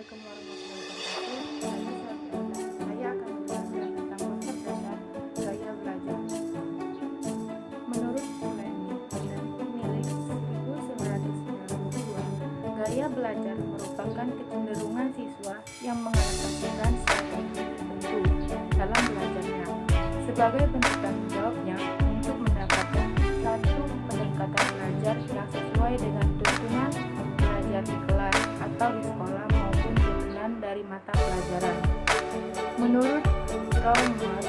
Assalamualaikum warahmatullahi wabarakatuh. Saya akan menjelaskan tentang konsep dasar gaya belajar. Menurut Fleming dan pemilik 1992, gaya belajar merupakan kecenderungan siswa yang mengadaptasikan strategi tertentu dalam belajarnya sebagai bentuk tanggung jawabnya untuk mendapatkan satu peningkatan belajar yang sesuai dengan tuntunan belajar di kelas atau di sekolah maupun tuntunan dari mata pelajaran. Menurut Raumer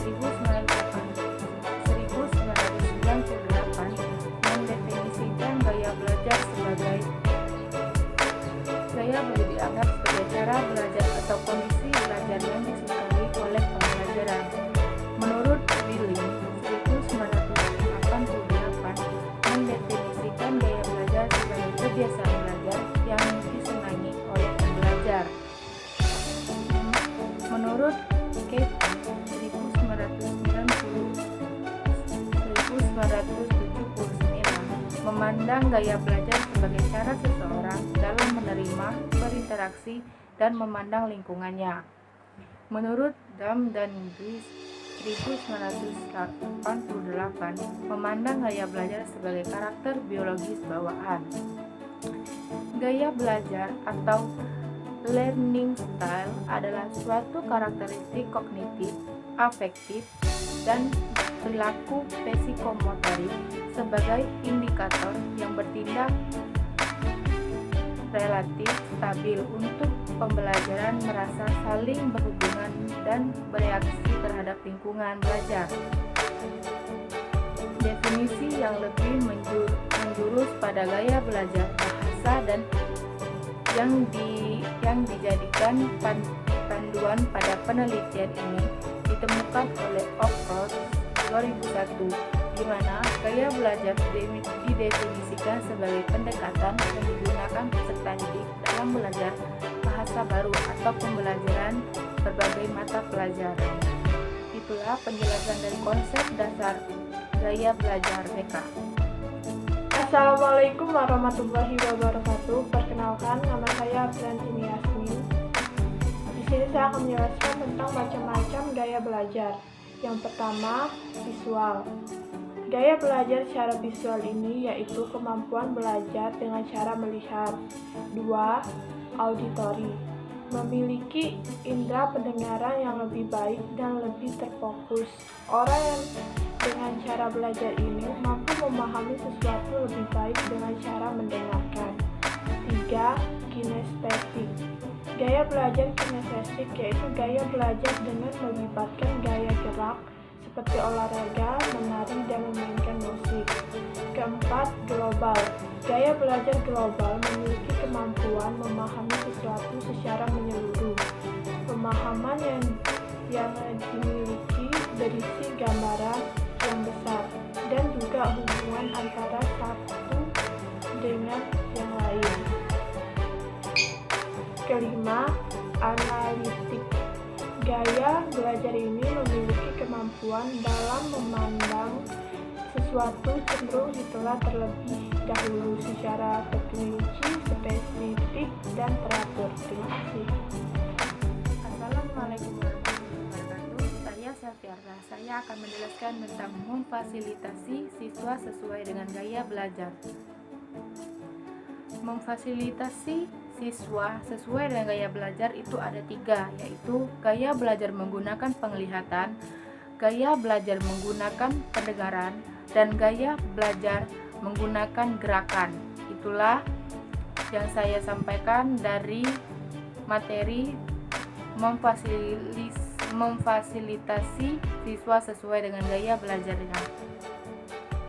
1998 mendefinisikan gaya belajar sebagai gaya boleh dianggap sebagai cara belajar atau kondisi belajar yang disukai oleh pembelajaran. Menurut Willing 1988 mendefinisikan gaya belajar sebagai kebiasaan belajar yang disenangi oleh pembelajar. Menurut Kate 1979 memandang gaya belajar sebagai cara seseorang dalam menerima, berinteraksi, dan memandang lingkungannya. Menurut Dam dan Gris 1988 memandang gaya belajar sebagai karakter biologis bawaan. Gaya belajar atau learning style adalah suatu karakteristik kognitif, afektif, dan perilaku psikomotorik sebagai indikator yang bertindak relatif stabil untuk pembelajaran merasa saling berhubungan dan bereaksi terhadap lingkungan belajar. Definisi yang lebih menjurus pada gaya belajar bahasa dan yang dijadikan panduan pada penelitian ini ditemukan oleh Oxford 2001, di mana gaya belajar didefinisikan sebagai pendekatan yang digunakan peserta didik dalam belajar bahasa baru atau pembelajaran berbagai mata pelajaran. Itulah penjelasan dari konsep dasar gaya belajar BK. Assalamualaikum warahmatullahi wabarakatuh. Perkenalkan, nama saya Brandini Yasmin. Di sini saya akan menjelaskan tentang macam-macam gaya belajar. Yang pertama, visual. Gaya belajar secara visual ini yaitu kemampuan belajar dengan cara melihat. 2. Auditory. Memiliki indera pendengaran yang lebih baik dan lebih terfokus. Orang yang dengan cara belajar ini mampu memahami sesuatu lebih baik dengan cara mendengarkan. 3. Kinestetik. Gaya belajar kinestetik yaitu gaya belajar dengan melibatkan gaya gerak seperti olahraga, menari, dan memainkan musik. Keempat, global. Gaya belajar global memiliki kemampuan memahami sesuatu secara menyeluruh. Pemahaman yang dimiliki berisi gambaran yang besar dan juga hubungan antara satu dengan yang lain. Kelima, analitik. Gaya belajar ini memiliki kemampuan dalam memandang sesuatu cenderung ditelah terlebih dahulu secara terperinci, spesifik, dan teratur. Terima kasih. Assalamualaikum warahmatullahi wabarakatuh. Saya Selviarta. Saya akan menjelaskan tentang memfasilitasi siswa sesuai dengan gaya belajar. Memfasilitasi siswa sesuai dengan gaya belajar itu ada 3, yaitu gaya belajar menggunakan penglihatan, gaya belajar menggunakan pendengaran, dan gaya belajar menggunakan gerakan. Itulah yang saya sampaikan dari materi memfasilitasi siswa sesuai dengan gaya belajarnya.